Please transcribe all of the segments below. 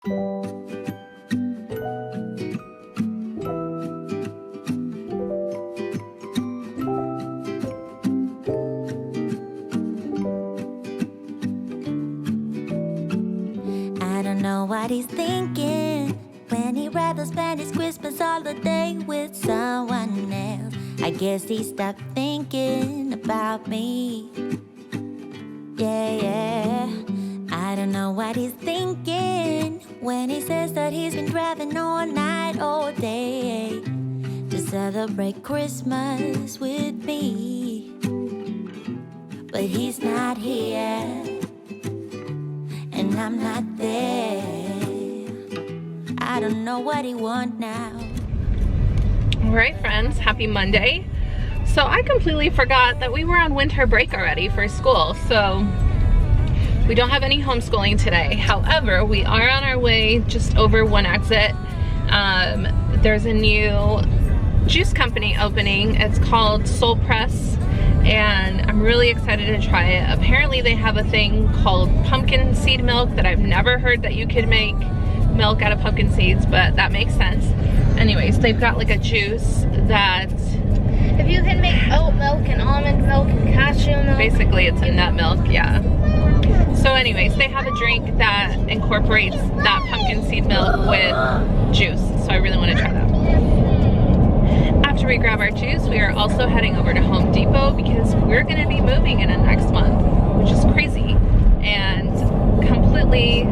I don't know what he's thinking when he'd rather spend his Christmas holiday with someone else. I guess he stopped thinking about me. Yeah. I don't know what he's thinking when he says that he's been driving all night, all day to celebrate Christmas with me. But he's not here, and I'm not there. I don't know what he wants now. All right, friends, happy Monday. So I completely forgot that we were on winter break already for school, so we don't have any homeschooling today. However, we are on our way just over one exit. There's a new juice company opening. It's called Soul Press, and I'm really excited to try it. Apparently they have a thing called pumpkin seed milk that I've never heard that you could make milk out of pumpkin seeds, but that makes sense. Anyways, they've got like a juice that... If you can make oat milk and almond milk and cashew milk. Basically it's a nut milk, yeah. So anyways, they have a drink that incorporates that pumpkin seed milk with juice. So I really want to try that. After we grab our juice, we are also heading over to Home Depot because we're going to be moving in the next month, which is crazy and completely,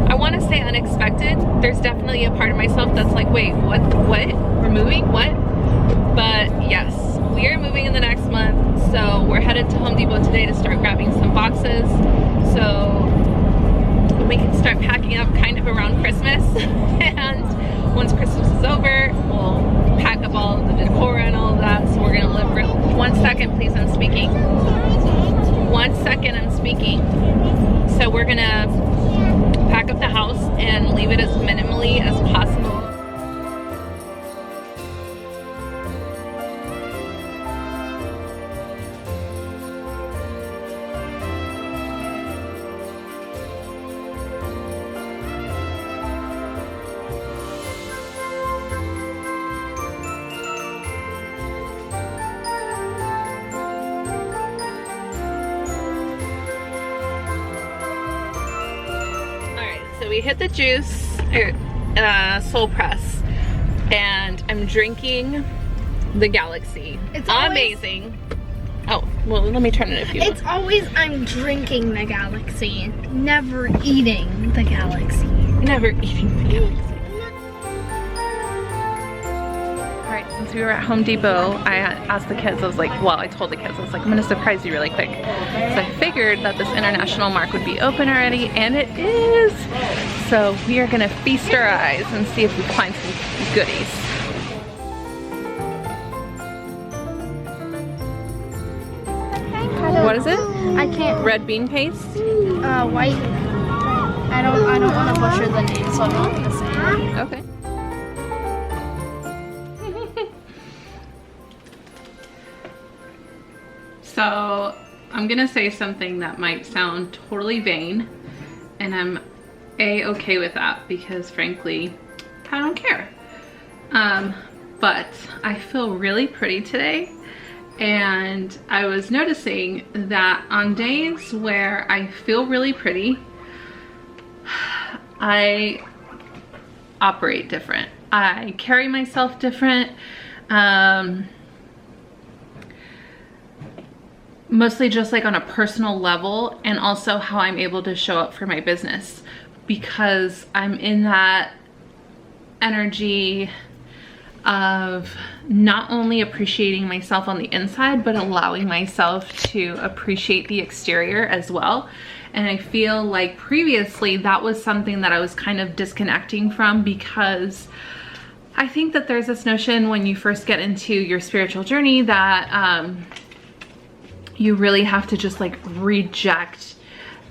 I want to say unexpected. There's definitely a part of myself that's like, wait, what? We're moving? What? But yes, we are moving in the next month. So we're headed to Home Depot today to start grabbing some boxes. So we can start packing up kind of around Christmas. And once Christmas is over, we'll pack up all of the decor and all of that. So we're gonna live real. 1 second, please, I'm speaking. 1 second, I'm speaking. So we're gonna pack up the house and leave it as minimally as possible. So we hit the juice, Soul Press, and I'm drinking the Galaxy. It's amazing. Oh, well, let me turn it if you want. It's always I'm drinking the Galaxy, never eating the Galaxy. Never eating the Galaxy. Alright, since we were at Home Depot, I asked the kids, I was like, well, I told the kids, I was like, I'm gonna surprise you really quick. So I figured that this international mark would be open already, and it is. So we are gonna feast our eyes and see if we find some goodies. What is it? I can't. Red bean paste? White. I don't want to butcher the name, so I'm not gonna say it. Okay. So I'm gonna say something that might sound totally vain, and I'm okay with that because frankly, I don't care. But I feel really pretty today. And I was noticing that on days where I feel really pretty, I operate different. I carry myself different. Mostly just like on a personal level, and also how I'm able to show up for my business, because I'm in that energy of not only appreciating myself on the inside, but allowing myself to appreciate the exterior as well. And I feel like previously that was something that I was kind of disconnecting from, because I think that there's this notion when you first get into your spiritual journey that you really have to just like reject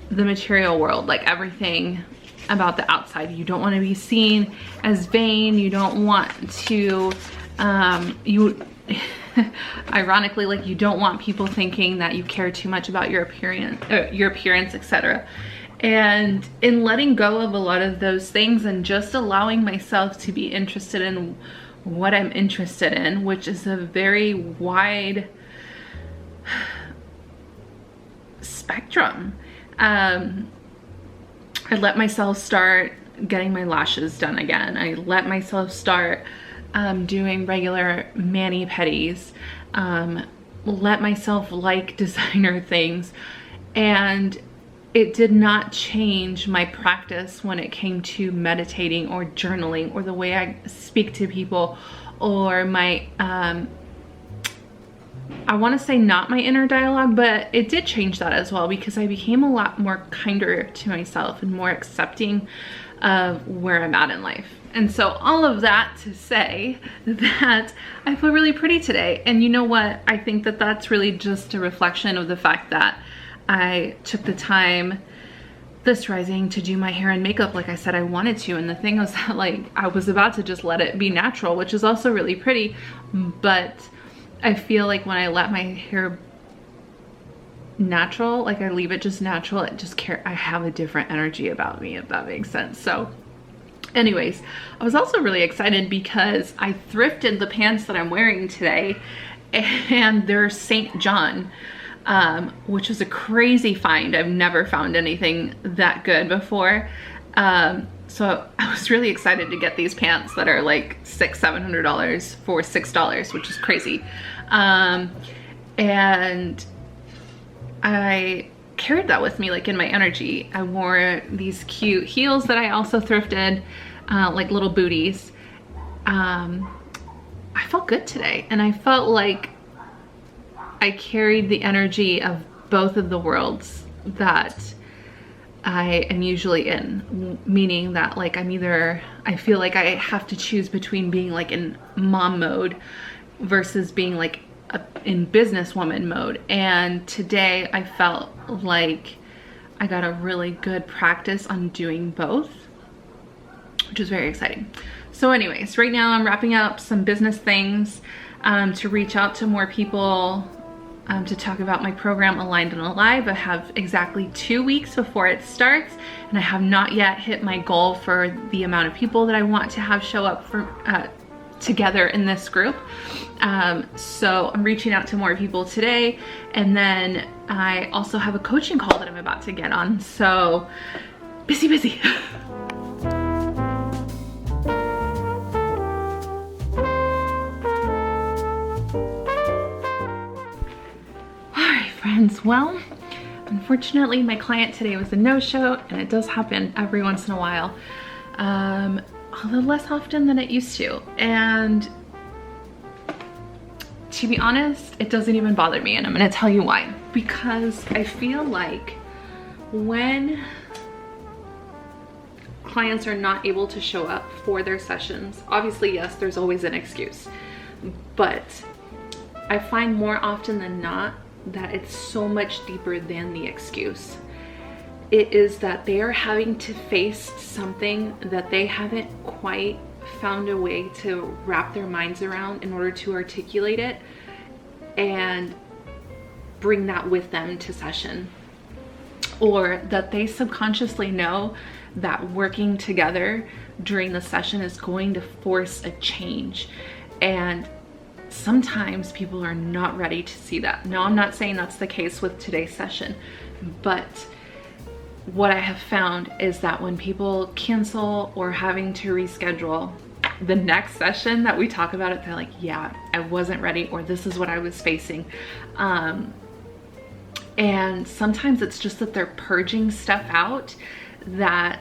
the material world, like everything about the outside. You don't want to be seen as vain. You don't want to, ironically, like you don't want people thinking that you care too much about your appearance, etc. And in letting go of a lot of those things and just allowing myself to be interested in what I'm interested in, which is a very wide spectrum. I let myself start getting my lashes done again. I let myself start doing regular mani-pedis, let myself like designer things, and it did not change my practice when it came to meditating or journaling or the way I speak to people, or my I want to say not my inner dialogue, but it did change that as well, because I became a lot more kinder to myself and more accepting of where I'm at in life. And so all of that to say that I feel really pretty today. And you know what? I think that that's really just a reflection of the fact that I took the time this rising to do my hair and makeup like I said I wanted to. And the thing was that, like, I was about to just let it be natural, which is also really pretty, but I feel like when I let my hair natural, like I leave it just natural, it just I have a different energy about me, if that makes sense. So anyways, I was also really excited because I thrifted the pants that I'm wearing today, and they're St. John, which was a crazy find. I've never found anything that good before. So I was really excited to get these pants that are like $600-700 for $6, which is crazy. And I carried that with me, like, in my energy. I wore these cute heels that I also thrifted, like little booties. I felt good today, and I felt like I carried the energy of both of the worlds that I am usually in, meaning that, like, I feel like I have to choose between being like in mom mode versus being like in businesswoman mode. And today I felt like I got a really good practice on doing both, which is very exciting. So anyways, right now I'm wrapping up some business things to reach out to more people, to talk about my program Aligned and Alive. I have exactly 2 weeks before it starts, and I have not yet hit my goal for the amount of people that I want to have show up for together in this group. So I'm reaching out to more people today, and then I also have a coaching call that I'm about to get on. So busy. Well, unfortunately my client today was a no-show, and it does happen every once in a while, although less often than it used to. And to be honest, it doesn't even bother me, and I'm gonna tell you why. Because I feel like when clients are not able to show up for their sessions, obviously yes, there's always an excuse, but I find more often than not that it's so much deeper than the excuse. It is that they are having to face something that they haven't quite found a way to wrap their minds around in order to articulate it and bring that with them to session. Or that they subconsciously know that working together during the session is going to force a change. And sometimes people are not ready to see that. Now, I'm not saying that's the case with today's session, but what I have found is that when people cancel or having to reschedule, the next session that we talk about it, they're like, yeah, I wasn't ready, or this is what I was facing. And sometimes it's just that they're purging stuff out that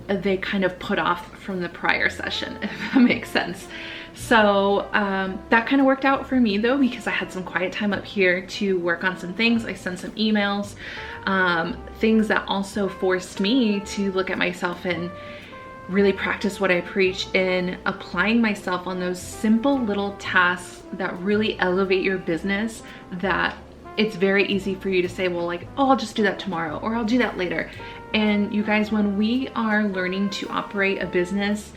they kind of put off from the prior session, if that makes sense. So that kind of worked out for me though, because I had some quiet time up here to work on some things. I sent some emails, things that also forced me to look at myself and really practice what I preach in applying myself on those simple little tasks that really elevate your business, that it's very easy for you to say, well, like, oh, I'll just do that tomorrow, or I'll do that later. And you guys, when we are learning to operate a business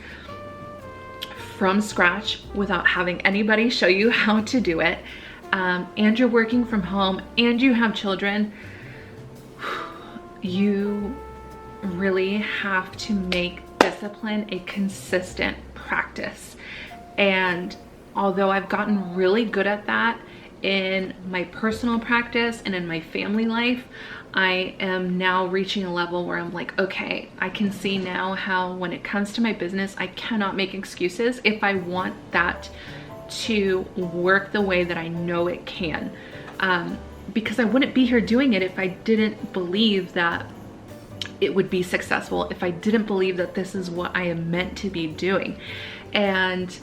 from scratch without having anybody show you how to do it, and you're working from home and you have children, you really have to make discipline a consistent practice. And although I've gotten really good at that in my personal practice and in my family life, I am now reaching a level where I'm like, okay, I can see now how when it comes to my business, I cannot make excuses if I want that to work the way that I know it can. Because I wouldn't be here doing it if I didn't believe that it would be successful, if I didn't believe that this is what I am meant to be doing. And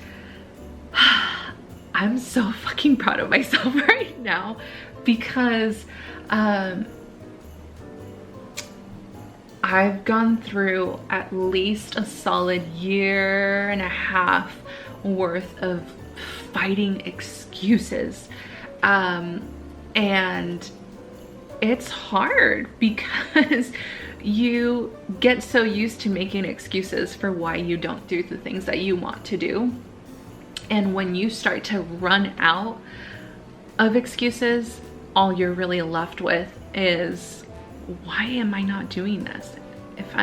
I'm so fucking proud of myself right now because I've gone through at least a solid 1.5 years worth of fighting excuses. And it's hard because you get so used to making excuses for why you don't do the things that you want to do. And when you start to run out of excuses, all you're really left with is, why am I not doing this? If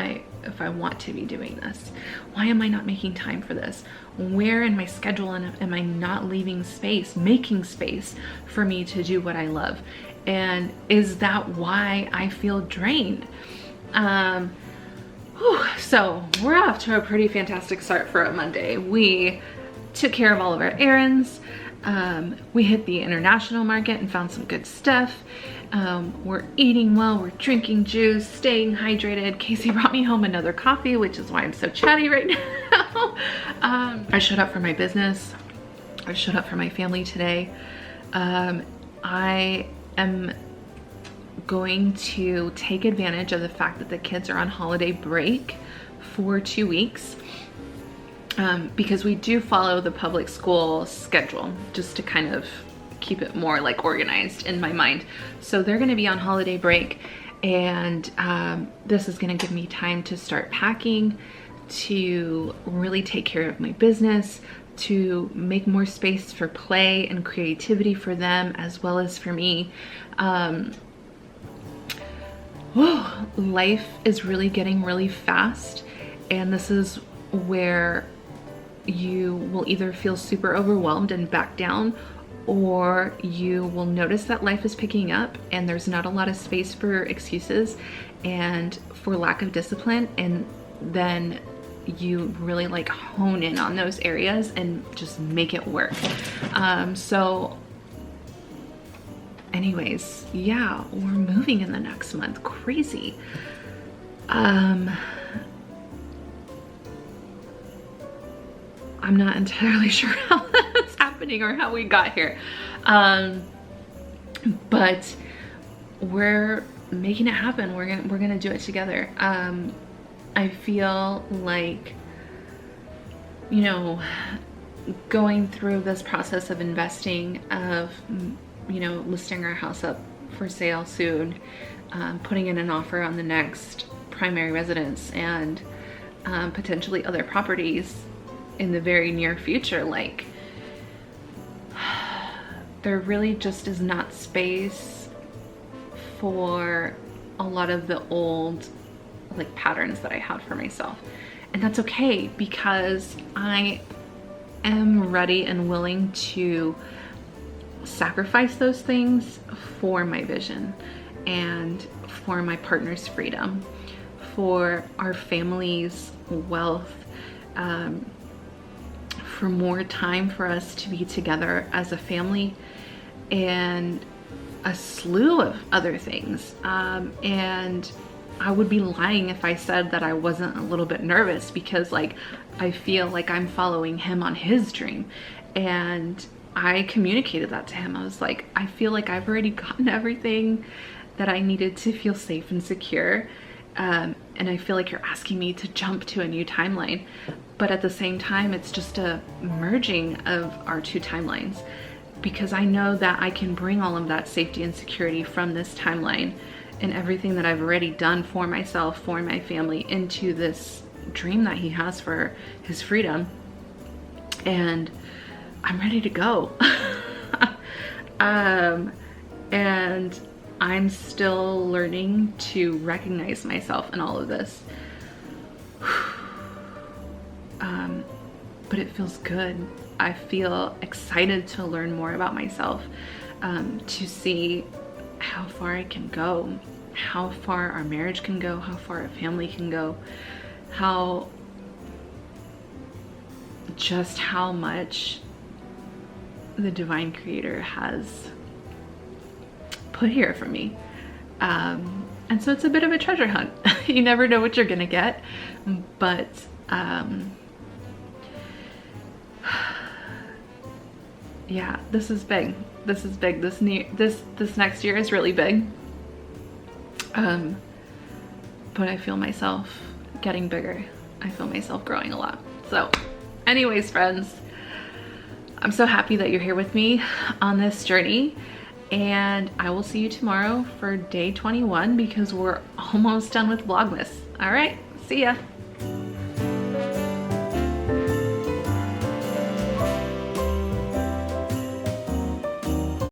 I want to be doing this, why am I not making time for this? Where in my schedule am I not leaving space, making space for me to do what I love? And is that why I feel drained? So we're off to a pretty fantastic start for a Monday. We took care of all of our errands. We hit the international market and found some good stuff. We're eating well, we're drinking juice, staying hydrated. Casey brought me home another coffee, which is why I'm so chatty right now. I showed up for my business. I showed up for my family today. I am going to take advantage of the fact that the kids are on holiday break for 2 weeks. Because we do follow the public school schedule just to kind of keep it more like organized in my mind. So they're going to be on holiday break, and this is going to give me time to start packing, to really take care of my business, to make more space for play and creativity for them as well as for me. Life is really getting really fast, and this is where you will either feel super overwhelmed and back down, or you will notice that life is picking up and there's not a lot of space for excuses and for lack of discipline, and then you really like hone in on those areas and just make it work. So anyways, yeah, we're moving in the next month. Crazy. I'm not entirely sure how that's happening or how we got here. But we're making it happen. We're gonna do it together. I feel like, you know, going through this process of investing, of, you know, listing our house up for sale soon, putting in an offer on the next primary residence, and potentially other properties in the very near future, like, there really just is not space for a lot of the old like patterns that I had for myself. And that's okay, because I am ready and willing to sacrifice those things for my vision and for my partner's freedom, for our family's wealth, for more time for us to be together as a family, and a slew of other things. And I would be lying if I said that I wasn't a little bit nervous, because like I feel like I'm following him on his dream. And I communicated that to him. I was like, I feel like I've already gotten everything that I needed to feel safe and secure. And I feel like you're asking me to jump to a new timeline. But at the same time, it's just a merging of our two timelines, because I know that I can bring all of that safety and security from this timeline and everything that I've already done for myself, for my family, into this dream that he has for his freedom. And I'm ready to go. And I'm still learning to recognize myself in all of this. But it feels good. I feel excited to learn more about myself, to see how far I can go, how far our marriage can go, how far a family can go, just how much the divine creator has put here for me. And so it's a bit of a treasure hunt. You never know what you're gonna get, but yeah, this is big. This is big. This next year is really big. But I feel myself getting bigger. I feel myself growing a lot. So anyways, friends, I'm so happy that you're here with me on this journey, and I will see you tomorrow for day 21 because we're almost done with Vlogmas. All right, see ya.